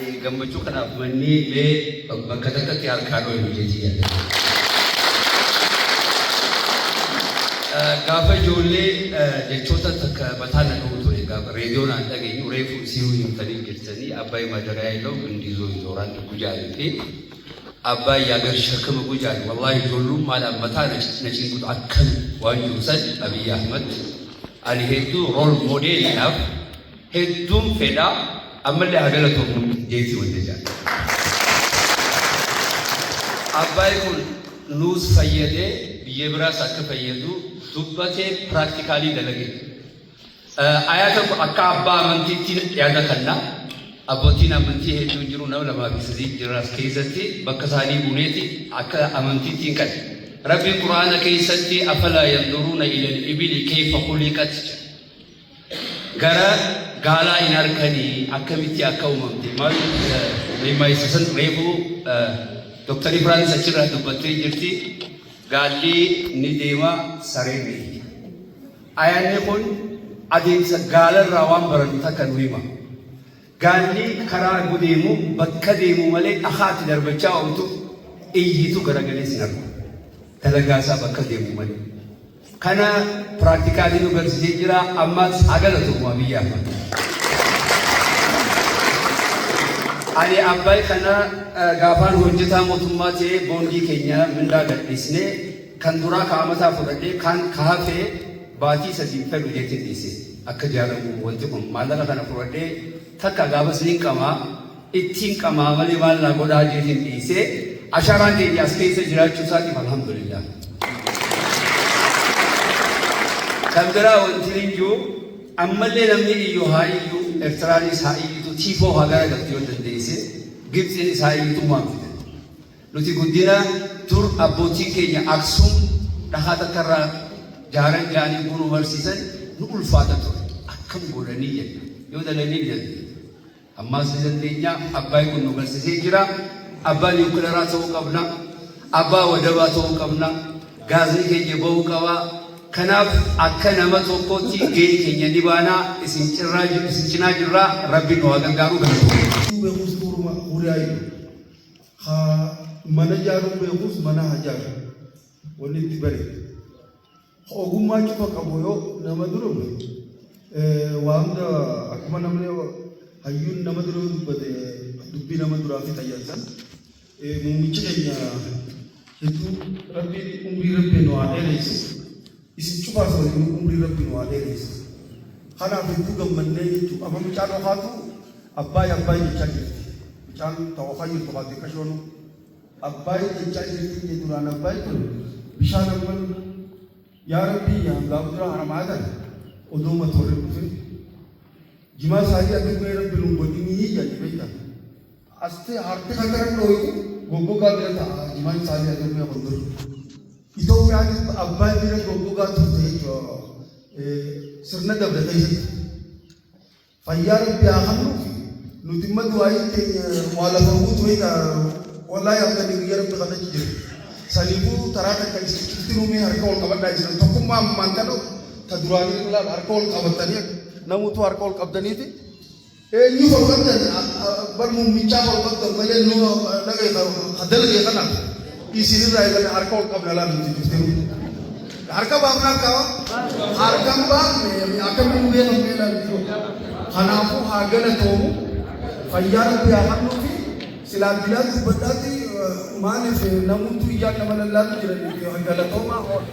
Ani gammachuu kanaaf manni illee bakka takkatti harkaan wayii hojjetii yaadda. Gaafa ijoollee jechoota takka mataa na dha'u ture gaafa reediyoon aan dhageenyu reefu si'uu himtanii jirtanii Abbaay Madaraa Yiloo Indizoo Izooraan Gujaarii fi Abbaay Yaagar Shakkama Gujaarii wallaahi ijoollummaadhaan mataa na cinqutu akkam waan jiru san Abiy Ahmad ani hedduu rool moodeeliidhaaf hedduun fedhaa ammallee hagala tokko jeetii wanta jaalla. Abbaay kun nuus fayyadee biyya biraas akka fayyadu dubbatee piraaktikaalii dalage. Ayaata akka abbaa amantiitti yaada kanna abbootiin amantii hedduun jiru nama lamaa fi sadii jiraas keessatti bakka isaanii buneeti akka amantiittiin kan Rabbiin Quraana keessatti afalaa yanduruuna ilal ibili kayfa khuliqat gara gaalaa hin arkanii akkamitti akka uumamte maal rimaayisan reefuu Dr. Ibrahim achirraa dubbattee jirti gaalli ni deema sareen ni ayanni kun adeemsa gaalarraa waan baratu takka nu hima. Gaalli karaa gudeemu bakka deemu malee akaati darbachaa ooltu iyyitu garagalee sin argu. Dalagaasaa bakka deemu malee. Kana piraaktikaalii nu barsiisee jira ammas agalatu Abiy Ahmad. Ani Abbaay kana gaafaan hojjetaa mootummaa ta'ee boondii keenya mindaa gadhiisnee kan duraa kaa'amataa fudhadhee kan kaafee baatii sadiin fedhu jeetiin dhiise akka jaalamu wanti kun maallaqa kana fudhadhee takka gaafa siniin qamaa ittiin qamaa malee maallaa godhaa jeetiin dhiise ashaaraan keenya as keessa jiraachuu isaatiif alhamdulillah. Kan biraa wanti iyyuu ammallee namni iyyuu haa iyyuu Eertiraanis haa iyyuu tiifoo haa garagaltii yoo dandeesse Gibxiinis haa iyyuu waan fide. Nuti guddina dur abbootiin keenya Aksuum dhahaa takkarraa jaaran jaanii bunu barsiisan nu ulfaata ture. Akkam godhanii jenna yoo dalanii dandeenya. Ammaas ni dandeenya Abbaay kun nu barsiisee jira. Abbaa niwukileeraa ta'uu qabna. Abbaa wadabaa ta'uu qabna. Gaazii keenya bahuu qabaa. Kanaaf akka nama tokkotti gahee keenya ni baanaa isin cinaa jirraa Rabbiin nu haa gargaaru galatoomne. Beekus duruma huriyaayu haa mana jaaruu beekus mana haa jaaru wanni itti bareedu. Ogummaa cufa qabu yoo nama durume waamna akkuma namni hayyuun nama duruu dubbate dubbii nama duraa fi tayyaasan muummichi keenya hedduu Rabbiin umrii Rabbiin nu haa dheeressu. Isin cubaa sababni umrii Rabbiin waa dheeressa. Kanaaf hedduu gammannee jechuudha. Amma mucaan ofaatu Abbaay jechaa jirti. Mucaan ta'uu kan jirtu baatee kashoonu Abbaay jechaa jirti jedhuraan Abbaay kun bishaan amman yaa Rabbii gaaf dura haramaa kan odoo matooree dhufin jimaa isaanii akka gahee Rabbiin hin godhinii jedhe beektan. Astee harti kan gara dhooyi goggogaa bira ta'a jimaan isaanii akka gahee bondoru. Itoophiyaan Abbaay bira goggogaa turte sirna dabda keessatti fayyaa Rabbii haa kennuufi nuti immoo du'aayin keenya waa lafa guutuu wallaahi akka biyya Rabbii kadhachi jiru. Saniifuu taraa takka itti nuumee harka ol qabadhaa jiran tokkummaa ammaan kana ta duraanii ilaala harka ol qabatanii namuutu harka ol qabdaniiti. Eenyu ol qabdan bar muummichaaf ol qabdan malee nu dhagaye hadalgee kanaaf. Isinirraa eegale harka ol qabna laala nuti jirtanii. Harka baafnaa qaba. Harkaan baafne akkamiin beekamnee laala. Kanaafuu haa galatoomu fayyaa Rabbii haa kennuufi silaa bilaa dubbadhaatti maaliif namoota iyyaan nama lallaatu jiran galatoomaa oolu.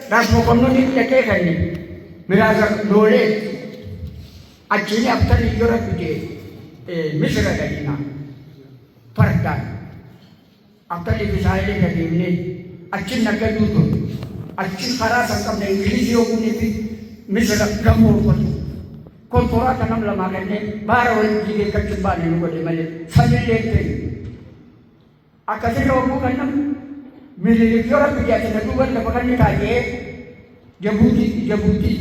Rasmokonno teke kanni miraza dole achini aftali yora pije misra gadina fardan aftali bisaile gadimne achin nagadu to achin khara sakam ne inglisi yogune pi misra gamur ko tora tanam lama ganne bara wal jige kachbane no de male famille te akase yogu kannam mili yora pije atena duwan da bakanni kaje Jabuti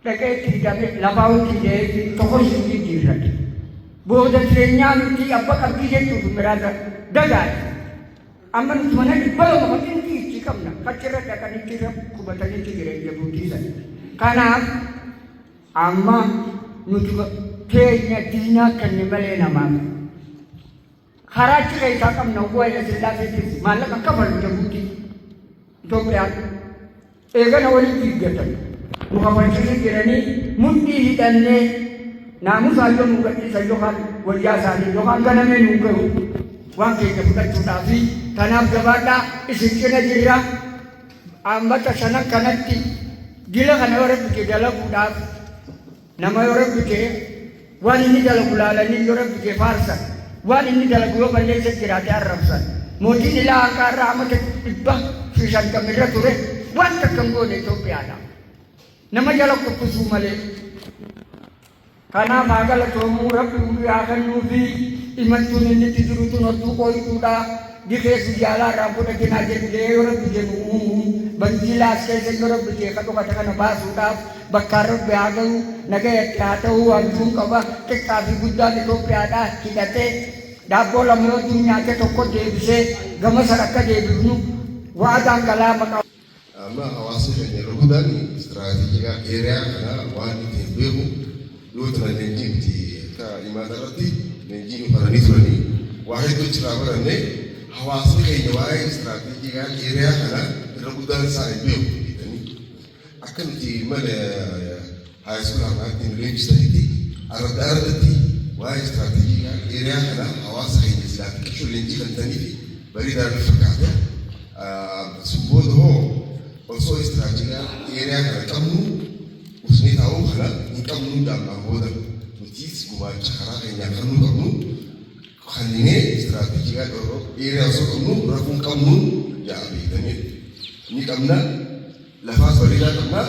Lagi tidak labau tidak tokoh sendiri jirat. Bodoh trennya nanti apa kaki itu berada dagat. Aman mana di bawah makin tinggi kamna. Kacirat akan dikira kubatan itu jirat Jabuti saja. Karena amma nuju tehnya dina kan nimale nama. Karachi kayak takam nawa ya selasi malah kabar Jabuti. Itoophiyaan eegana walitti hiiggatan nu kafalchiisu jedhanii mudhii hidhannee naamusaan yoo nu gadhiisan yookaan wayyaa isaanii yookaan ganamee nu gahu waan keenya fudhachuudhaaf kanaaf gabaadhaa isin cina jirra ammata shanan kanatti gila kana yoo rabbike dalaguudhaaf nama yoo rabbike waan inni dalagu laalanii yoo rabbike faarsan waan inni dalagu yoo balleessa jiraate arrabsan mootiin ilaa akka irraa amata 150 ture waan takkan goone Itoophiyaadha nama jala kukkisuu malee kanaaf haa galatoomuu rabbi hundi haa kennuufi imaltuun inni itti jirutu nottuu qooytuudha dikeessu jaalaa irraa fudhatinaa jedhee yoo rabbi jedhu banjiilaas keessa yoo rabbi jee kadhokata kana baasuudhaaf bakkaan rabbi haa gahu nagayatti haa ta'uu hantuun qaba xiqqaa fi guddaan Itoophiyaadhaa hidhatee daabboo lama yoo nyaate tokko deebisee gama sana akka deebifnu waadaan kalaama qaba. Amma hawaasa keenya rukutan istiraatiijiidhaan dheeraa kana waan ittiin beeku yoo turan leenjii miti akka himaata irratti leenjii uffatanii turanii waa hedduu jiraa barannee hawaasni keenya waa'ee istiraatiijiidhaan dheeraa kana irra guddaan isaa hin beeku jedhanii akka nuti mana haayiskuulaa irratti leenjisanitti arraddaa irratti waa'ee istiraatiijiidhaan dheeraa kana hawaasa keenya silaa xiqqashoo leenjii kan ta'anii fi bareedaa fi fakkaata. Sumbooda hoo osoo istiraatiijiidhaan dheeraa kana qabnu usnee taa'uu kana hin qabnu daamnaan booda nutis gumaacha karaa keenyaa kan nu qabnu kanneen istiraatiijiidhaan dheeraa osoo qabnu rafuun qabnu yaa beekame ni qabna lafaas bareedaa qabna.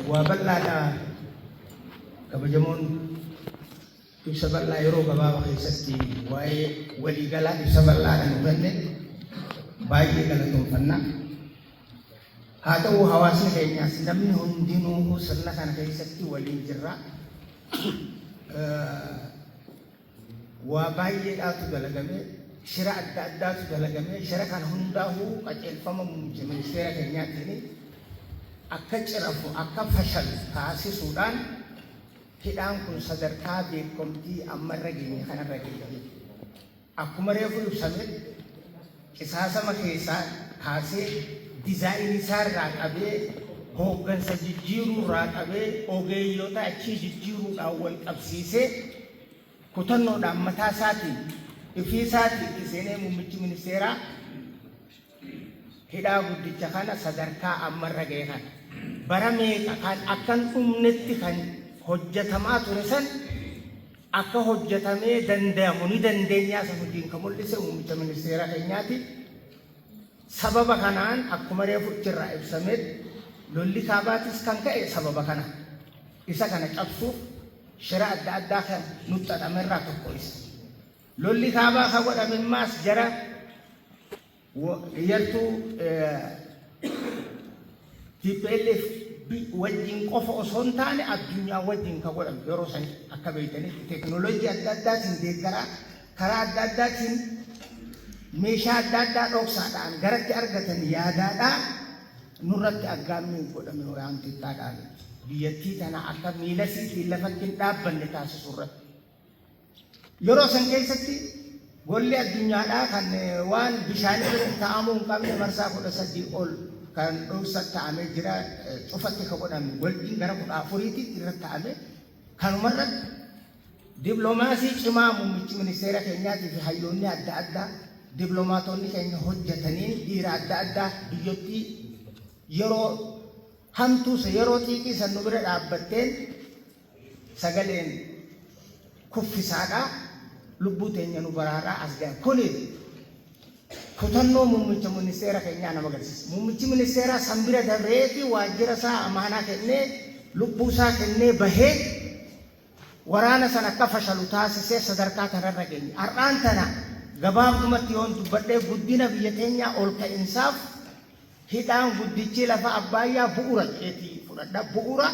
Waa bal'aadha kabajamoon ibsa bal'aa yeroo gabaabaa keessatti waa'ee waliigalaa ibsa bal'aadhaan hubanne baay'ee galatoomfanna. Haa ta'u hawaasni keenyaas namni hundinuu sirna kana keessatti waliin jirra. Waa baay'eedhaatu dalagame shira adda addaatu dalagame shira kana hundaa'uu qajeelfama muummicha ministeera keenyaatiin akka cirafu akka fashalu taasisuudhaan hidhaan kun sadarkaa beekamtii ammarra geenye kanarra geenye. Akkuma reefu ibsame qisaasama keessaa kaasee dizaayinii isaa irraa qabee hooggansa jijjiiruu irraa qabee ogeeyyota achii jijjiiruudhaan wal qabsiisee kutannoodhaan mataa isaatiin ifii isaatiin seenee muummichi ministeeraa hidhaa guddicha kana sadarkaa ammarra ga'e kana bara meeqa kan akkan dhumnetti kan hojjetamaa ture san akka hojjetamee danda'amu ni dandeenyaa isa hojiin kan mul'ise muummicha ministeera keenyaati. Sababa kanaan akkuma reefu irraa ibsamee lolli kaabaatis kan ka'e sababa kana isa kana cabsuuf shira adda addaa kan nutti xaxame irraa tokko isa. Lolli kaabaa kan godhame maas jara yartuu TPLF wajjin qofa osoo hin taane addunyaa wajjin kan godhamu yeroo san akka beektanitti teekinooloojii adda addaatiin deeggaraa karaa adda addaatiin meeshaa adda addaa dhoksaadhaan garatti argatan yaadaadhaa nurratti aggaamni godhame waan xiqqaadhaan biyyattii tana akka miila siitiin lafatti hin dhaabbanne taasisu irratti. Yeroo san keessatti golli addunyaadhaa kan waan bishaanii irratti taa'amuu hin qabne marsaa 13 ol kan dhuunfatti ta'amee jira cufatti kan godhame golliin gara 14tti irratti ta'ame kanumarratti dippiloomaasii cimaa muummichi ministeera keenyaatii fi hayyoonni adda addaa dippiloomaatonni keenya hojjetaniin dhiira adda addaa biyyattii yeroo hamtuus yeroo xiiqii san nu bira dhaabbatteen sagaleen kuffisaadhaa lubbuu teenya nu baraaraa as gahe kuni kutannoo muummicha ministeera keenyaa nama agarsiisa. Muummichi ministeeraa sanbira dabreeti waajjira isaa amaanaa kennee lubbuu isaa kennee bahee waraana sana akka fashalu taasisee sadarkaa kanarra geenye. Har'aan tana gabaabdumatti yoon dubbadhee guddina biyya keenyaa ol ka'insaaf hidhaan guddichi lafa abbaayyaa bu'uura jedheetii fudhadha. Bu'uura